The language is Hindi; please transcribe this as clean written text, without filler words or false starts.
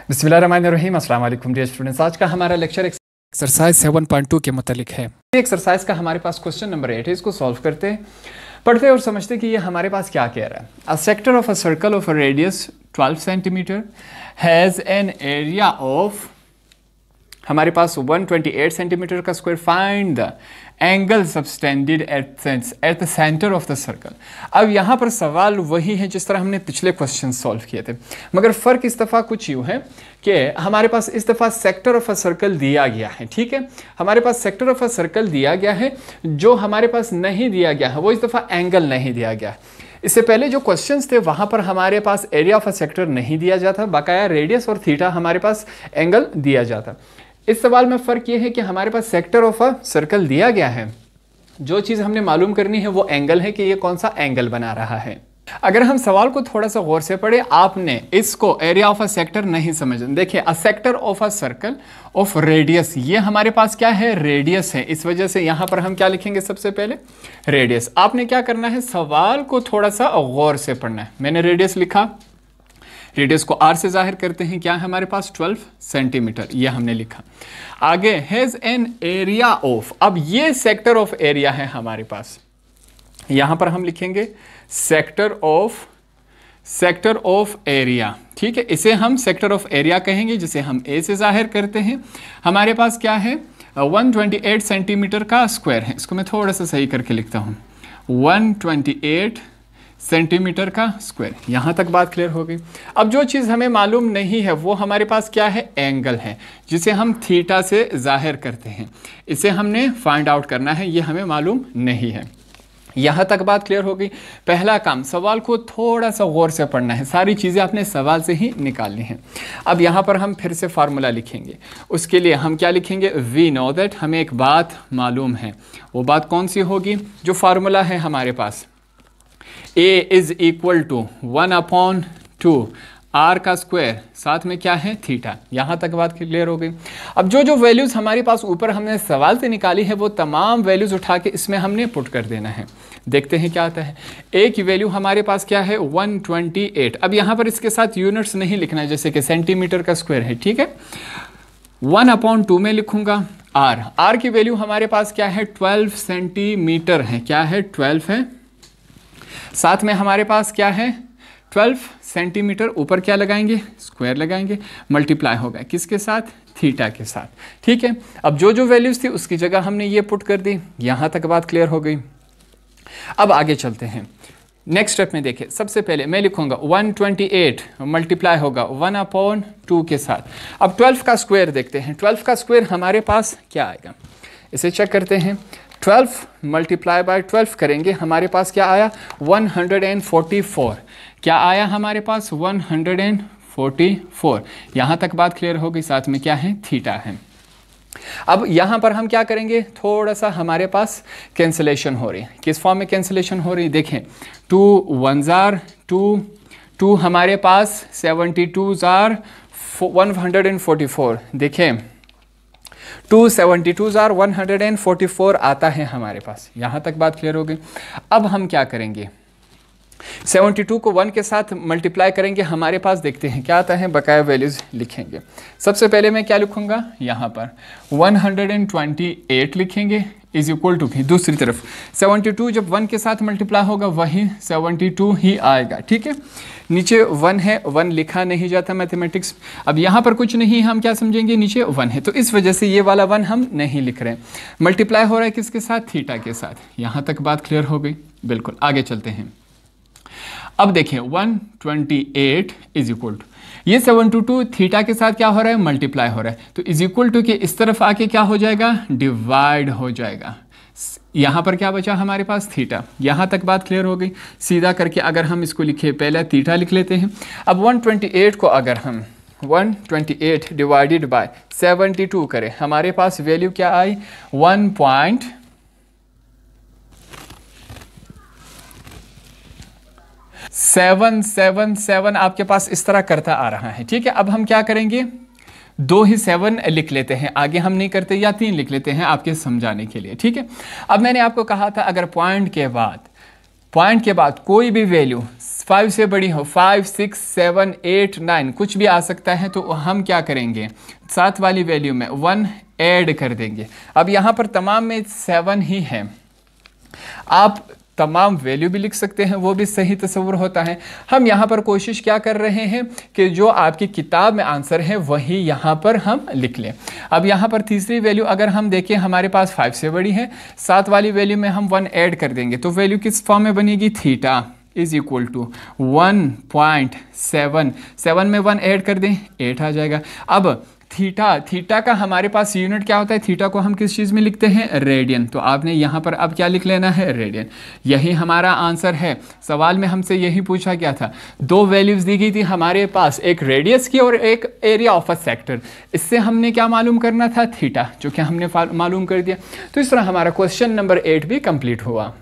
बिस्मिल्लाहिर्रहमानिर्रहीम। अस्सलाम वालेकुम डियर स्टूडेंट्स। आज का हमारा लेक्चर एक्सरसाइज 7.2 के मुतालिक है। एक्सरसाइज का हमारे पास क्वेश्चन नंबर 8 है। इसको सॉल्व करते हैं, पढ़ते और समझते कि ये हमारे पास क्या कह रहा है। A sector of a circle of a radius 12 centimetre has an area of, हमारे पास 128 सेंटीमीटर का square. Find the angle subtended at the centre of the circle. अब यहाँ पर सवाल वही है जिस तरह हमने पिछले क्वेश्चन सॉल्व किए थे, मगर फ़र्क इस दफ़ा कुछ यूँ है कि हमारे पास इस दफ़ा सेक्टर ऑफ अ सर्कल दिया गया है। ठीक है, हमारे पास सेक्टर ऑफ अ सर्कल दिया गया है। जो हमारे पास नहीं दिया गया है वो इस दफ़ा एंगल नहीं दिया गया है। इससे पहले जो क्वेश्चंस थे वहाँ पर हमारे पास एरिया ऑफ अ सेक्टर नहीं दिया जाता, बाकाया रेडियस और थीटा हमारे पास एंगल दिया जाता। इस सवाल में फ़र्क ये है कि हमारे पास सेक्टर ऑफ अ सर्कल दिया गया है। जो चीज़ हमने मालूम करनी है वो एंगल है कि ये कौन सा एंगल बना रहा है। अगर हम सवाल को थोड़ा सा गौर से पढ़े, आपने इसको एरिया ऑफ अ सेक्टर नहीं समझना। देखिए, a sector of a circle of radius, ये हमारे पास क्या है, रेडियस है। इस वजह से यहाँ पर हम क्या लिखेंगे, सबसे पहले रेडियस। आपने क्या करना है, सवाल को थोड़ा सा गौर से पढ़ना है। मैंने रेडियस लिखा, रेडियस को आर से जाहिर करते हैं, क्या है हमारे पास 12 सेंटीमीटर, ये हमने लिखा। आगे हैज़ एन एरिया ऑफ, अब ये सेक्टर ऑफ एरिया है हमारे पास। यहां पर हम लिखेंगे सेक्टर ऑफ एरिया। ठीक है, इसे हम सेक्टर ऑफ एरिया कहेंगे, जिसे हम ए से जाहिर करते हैं। हमारे पास क्या है, 128 सेंटीमीटर का स्क्वायर है। इसको मैं थोड़ा सा सही करके लिखता हूं, 128 सेंटीमीटर का स्क्वायर। यहां तक बात क्लियर हो गई। अब जो चीज़ हमें मालूम नहीं है वो हमारे पास क्या है, एंगल है, जिसे हम थीटा से जाहिर करते हैं। इसे हमने फाइंड आउट करना है, ये हमें मालूम नहीं है। यहां तक बात क्लियर हो गई। पहला काम, सवाल को थोड़ा सा गौर से पढ़ना है। सारी चीज़ें आपने सवाल से ही निकालनी है। अब यहां पर हम फिर से फार्मूला लिखेंगे। उसके लिए हम क्या लिखेंगे, वी नो दैट, हमें एक बात मालूम है। वो बात कौन सी होगी, जो फार्मूला है हमारे पास, A is equal to 1/2 r का स्क्वायर, साथ में क्या है, थीटा। यहाँ तक बात क्लियर हो गई। अब जो जो वैल्यूज़ हमारे पास ऊपर हमने सवाल से निकाली है वो तमाम वैल्यूज़ उठा के इसमें हमने पुट कर देना है। देखते हैं क्या आता है। ए की वैल्यू हमारे पास क्या है, 128। अब यहाँ पर इसके साथ यूनिट्स नहीं लिखना है, जैसे कि सेंटीमीटर का स्क्वायर है। ठीक है, 1/2 में लिखूंगा। आर की वैल्यू हमारे पास क्या है, 12 सेंटीमीटर है। क्या है, 12 है। साथ में हमारे पास क्या है, 12 सेंटीमीटर, ऊपर क्या लगाएंगे, स्क्वायर लगाएंगे, मल्टीप्लाई होगा किसके साथ, थीटा के साथ। ठीक है, अब जो जो वैल्यूज थी उसकी जगह हमने ये पुट कर दी। यहां तक बात क्लियर हो गई। अब आगे चलते हैं। नेक्स्ट स्टेप में देखें, सबसे पहले मैं लिखूंगा 128 मल्टीप्लाई होगा 1/2 के साथ। अब 12 का स्क्वायर देखते हैं। 12 का स्क्वायर हमारे पास क्या आएगा, इसे चेक करते हैं। 12 मल्टीप्लाई बाय 12 करेंगे, हमारे पास क्या आया, 144। क्या आया हमारे पास, 144। यहाँ तक बात क्लियर हो गई। साथ में क्या है, थीटा है। अब यहाँ पर हम क्या करेंगे, थोड़ा सा हमारे पास कैंसिलेशन हो रही है। किस फॉर्म में कैंसिलेशन हो रही है, देखें, 2 1 जार 2 हमारे पास 72 जार 144। देखें, 272 जार 144 आता है हमारे पास। यहाँ तक बात क्लियर हो गई। अब हम क्या करेंगे, 72 को 1 के साथ मल्टीप्लाई करेंगे, हमारे पास देखते हैं क्या आता है, बकाया वैल्यूज लिखेंगे। सबसे पहले मैं क्या लिखूंगा, यहाँ पर 128 लिखेंगे इज इक्वल टू, दूसरी तरफ 72 जब 1 के साथ मल्टीप्लाई होगा वही 72 ही आएगा। ठीक है, नीचे 1 है, 1 लिखा नहीं जाता मैथमेटिक्स। अब यहाँ पर कुछ नहीं, हम क्या समझेंगे, नीचे 1 है, तो इस वजह से ये वाला 1 हम नहीं लिख रहे हैं। मल्टीप्लाई हो रहा है किसके साथ, थीटा के साथ। यहाँ तक बात क्लियर हो गई। बिल्कुल, आगे चलते हैं। अब देखें, 128 इज इक्वल टू, ये 72 थीटा के साथ क्या हो रहा है, मल्टीप्लाई हो रहा है, तो इज इक्वल टू के इस तरफ आके क्या हो जाएगा, डिवाइड हो जाएगा। यहाँ पर क्या बचा हमारे पास, थीटा। यहाँ तक बात क्लियर हो गई। सीधा करके अगर हम इसको लिखे, पहले थीटा लिख लेते हैं। अब 128 को अगर हम 128 डिवाइडेड बाय 72 करें, हमारे पास वैल्यू क्या आई, 1.777 आपके पास इस तरह करता आ रहा है। ठीक है, अब हम क्या करेंगे, 2 ही 7 लिख लेते हैं, आगे हम नहीं करते, या 3 लिख लेते हैं आपके समझाने के लिए। ठीक है, अब मैंने आपको कहा था अगर पॉइंट के बाद कोई भी वैल्यू 5 से बड़ी हो, 5, 6, 7, 8, 9 कुछ भी आ सकता है, तो हम क्या करेंगे, साथ वाली वैल्यू में 1 ऐड कर देंगे। अब यहाँ पर तमाम में 7 ही है, आप तमाम वैल्यू भी लिख सकते हैं, वो भी सही तस्वुर होता है। हम यहाँ पर कोशिश क्या कर रहे हैं कि जो आपकी किताब में आंसर है वही यहाँ पर हम लिख लें। अब यहाँ पर तीसरी वैल्यू अगर हम देखें, हमारे पास 5 से बड़ी है, साथ वाली वैल्यू में हम 1 ऐड कर देंगे, तो वैल्यू किस फॉर्म में बनेगी, थीटा इज इक्वल टू 1.7, 7 में 1 ऐड कर दें, 8 आ जाएगा। अब थीटा का हमारे पास यूनिट क्या होता है, थीटा को हम किस चीज़ में लिखते हैं, रेडियन, तो आपने यहाँ पर अब क्या लिख लेना है, रेडियन। यही हमारा आंसर है। सवाल में हमसे यही पूछा गया था, 2 वैल्यूज़ दी गई थी हमारे पास, एक रेडियस की और एक एरिया ऑफ अ सेक्टर। इससे हमने क्या मालूम करना था, थीटा, जो कि हमने मालूम कर दिया। तो इस तरह हमारा क्वेश्चन नंबर 8 भी कंप्लीट हुआ।